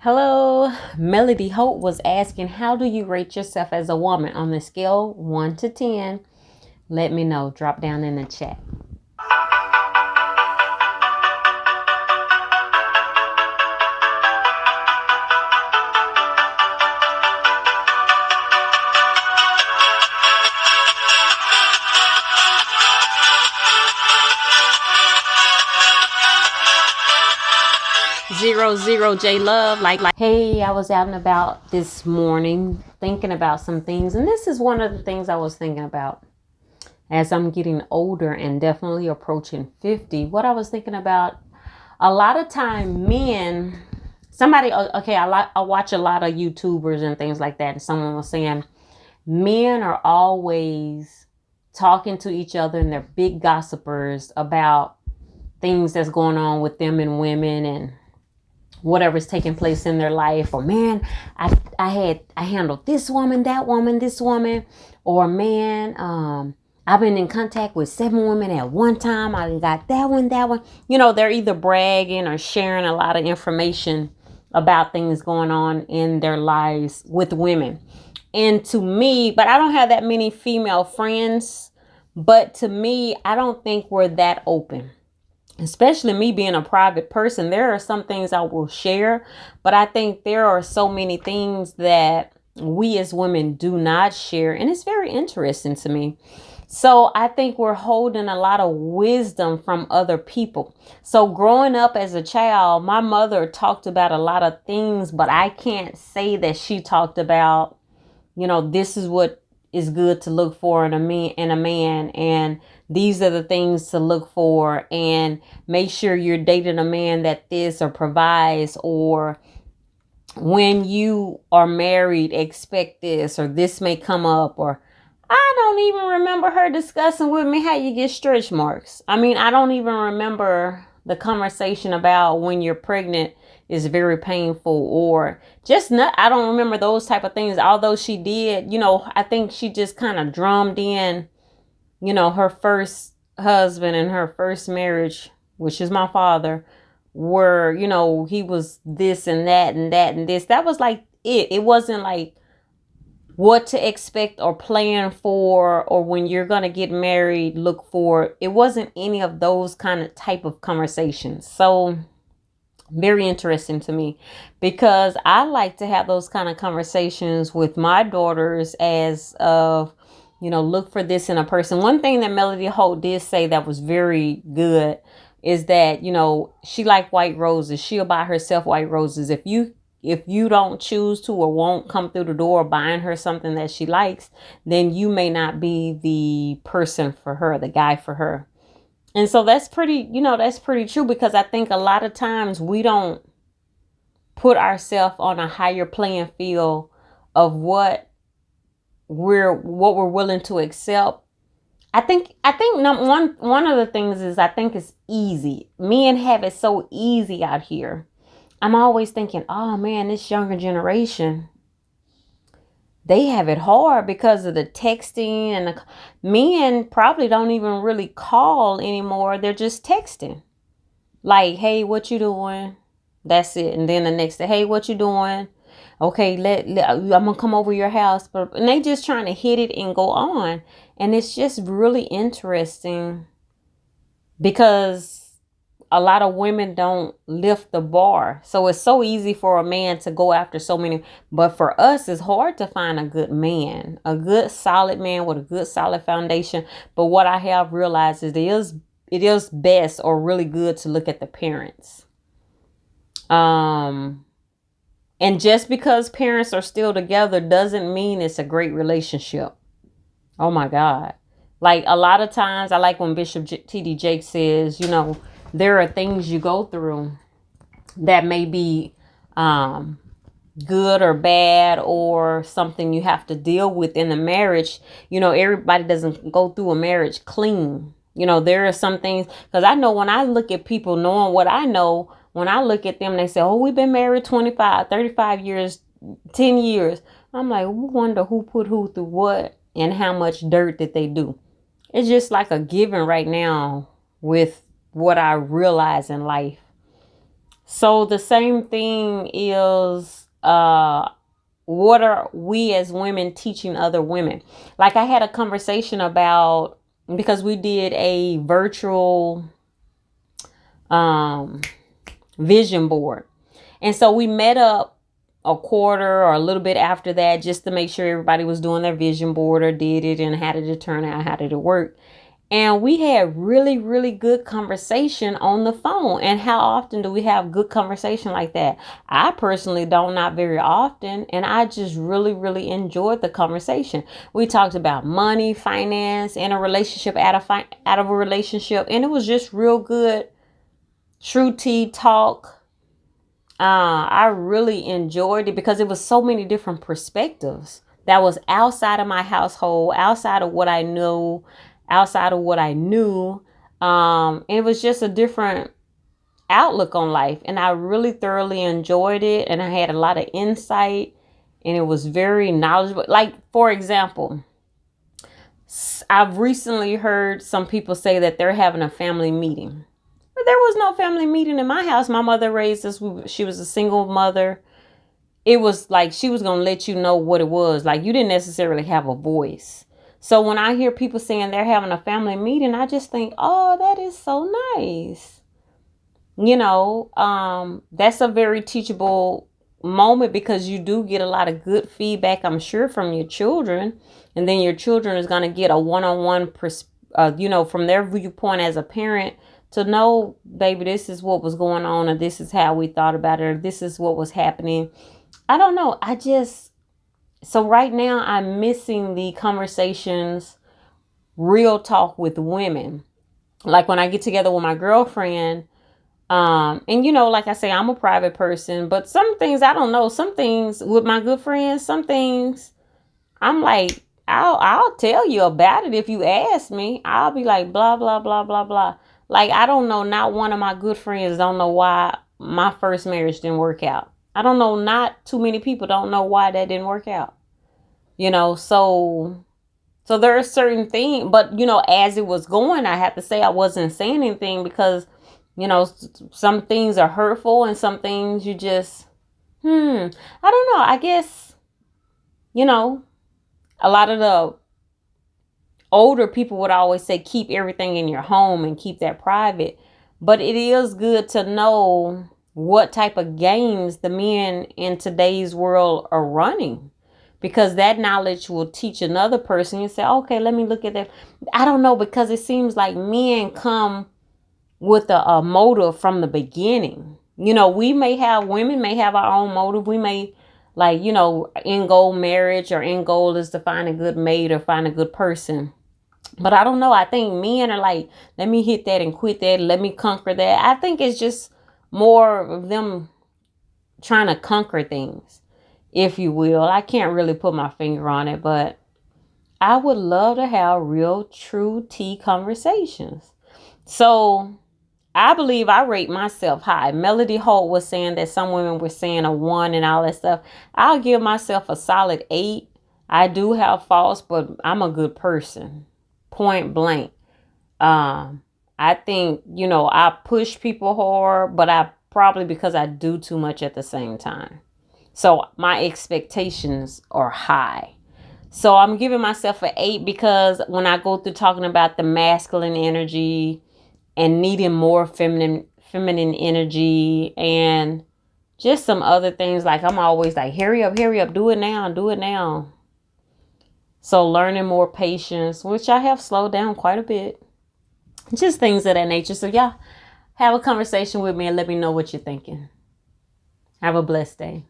Hello, Melody Hope was asking, how do you rate yourself as a woman on the scale 1 to 10? Let me know. Drop down in the chat. 00J Love, hey, I was out and about this morning thinking about some things, and this is one of the things I was thinking about as I'm getting older and definitely approaching 50. What I was thinking about, a lot of time men, I watch a lot of YouTubers and things like that, and someone was saying men are always talking to each other and they're big gossipers about things that's going on with them and women and whatever's taking place in their life. Or man, I handled this woman, that woman, this woman. Or man, I've been in contact with 7 women at one time. I got that one. They're either bragging or sharing a lot of information about things going on in their lives with women. And to me, but I don't have that many female friends, but to me, I don't think we're that open. Especially me being a private person, there are some things I will share, but I think there are so many things that we as women do not share. And it's very interesting to me. So I think we're holding a lot of wisdom from other people. So growing up as a child, my mother talked about a lot of things, but I can't say that she talked about, this is what is good to look for in a man, and these are the things to look for, and make sure you're dating a man that this or provides, or when you are married, expect this, or this may come up. Or I don't even remember her discussing with me how you get stretch marks. I don't even remember the conversation about when you're pregnant is very painful, or just not. I don't remember those type of things. Although she did, I think she just kind of drummed in, her first husband and her first marriage, which is my father, were, he was this and that and that and this. That was like it. It wasn't like what to expect or plan for, or when you're going to get married, look for. It wasn't any of those kind of type of conversations. So very interesting to me, because I like to have those kind of conversations with my daughters as of, look for this in a person. One thing that Melody Holt did say that was very good is that, she liked white roses. She'll buy herself white roses. If you don't choose to or won't come through the door buying her something that she likes, then you may not be the person for her, the guy for her. And so that's pretty true, because I think a lot of times we don't put ourselves on a higher playing field of what we're willing to accept. I think one of the things is, I think it's easy. Men have it so easy out here. I'm always thinking, oh man, this younger generation, they have it hard because of the texting, and the men probably don't even really call anymore. They're just texting. Like, hey, what you doing? That's it. And then the next day, hey, what you doing? Okay, I'm gonna come over your house. And they just trying to hit it and go on. And it's just really interesting, because a lot of women don't lift the bar. So it's so easy for a man to go after so many. But for us, it's hard to find a good man, a good solid man with a good solid foundation. But what I have realized is it is best or really good to look at the parents. And just because parents are still together doesn't mean it's a great relationship. Oh my God. Like, a lot of times, I like when Bishop T.D. Jakes says, there are things you go through that may be good or bad, or something you have to deal with in a marriage. Everybody doesn't go through a marriage clean. There are some things, because I know when I look at people, knowing what I know, when I look at them, they say, oh, we've been married 25, 35 years, 10 years. I'm like, we wonder who put who through what and how much dirt did they do. It's just like a given right now with what I realize in life. So the same thing is, what are we as women teaching other women? Like I had a conversation about, because we did a virtual vision board. And so we met up a quarter or a little bit after that just to make sure everybody was doing their vision board or did it and how did it turn out, how did it work. And we had really, really good conversation on the phone. And how often do we have good conversation like that? I personally don't, not very often. And I just really, really enjoyed the conversation. We talked about money, finance, and a relationship out of a relationship. And it was just real good, true tea talk. I really enjoyed it because it was so many different perspectives that was outside of my household, outside of what I knew, outside of what I knew. It was just a different outlook on life. And I really thoroughly enjoyed it. And I had a lot of insight and it was very knowledgeable. Like, for example, I've recently heard some people say that they're having a family meeting. But there was no family meeting in my house. My mother raised us. She was a single mother. It was like she was going to let you know what it was. Like you didn't necessarily have a voice. So when I hear people saying they're having a family meeting, I just think, oh, that is so nice. You know, that's a very teachable moment because you do get a lot of good feedback, I'm sure, from your children. And then your children is going to get a one-on-one, from their viewpoint as a parent to know, baby, this is what was going on, or this is how we thought about it, or this is what was happening. I don't know. So right now I'm missing the conversations, real talk with women. Like when I get together with my girlfriend, and like I say, I'm a private person, but some things I don't know. Some things with my good friends, some things I'm like, I'll tell you about it if you ask me. I'll be like, blah, blah, blah, blah, blah. Like, I don't know. Not one of my good friends don't know why my first marriage didn't work out. I don't know. Not too many people don't know why that didn't work out. So there are certain things, but as it was going, I have to say I wasn't saying anything because, some things are hurtful and some things you just, I don't know. I guess, a lot of the older people would always say, keep everything in your home and keep that private. But it is good to know what type of games the men in today's world are running, because that knowledge will teach another person. You say, okay, let me look at that. I don't know, because it seems like men come with a motive from the beginning. Women may have our own motive. We may end goal marriage, or end goal is to find a good mate or find a good person. But I don't know. I think men are like, let me hit that and quit that. Let me conquer that. I think it's just more of them trying to conquer things, if you will. I can't really put my finger on it, but I would love to have real, true tea conversations. So I believe I rate myself high. Melody Holt was saying that some women were saying a 1 and all that stuff. I'll give myself a solid 8. I do have faults, but I'm a good person. Point blank. I think, I push people hard, but I probably because I do too much at the same time. So my expectations are high. So I'm giving myself an 8 because when I go through talking about the masculine energy and needing more feminine energy and just some other things, like I'm always like, hurry up, do it now. So learning more patience, which I have slowed down quite a bit. Just things of that nature. So yeah, have a conversation with me and let me know what you're thinking. Have a blessed day.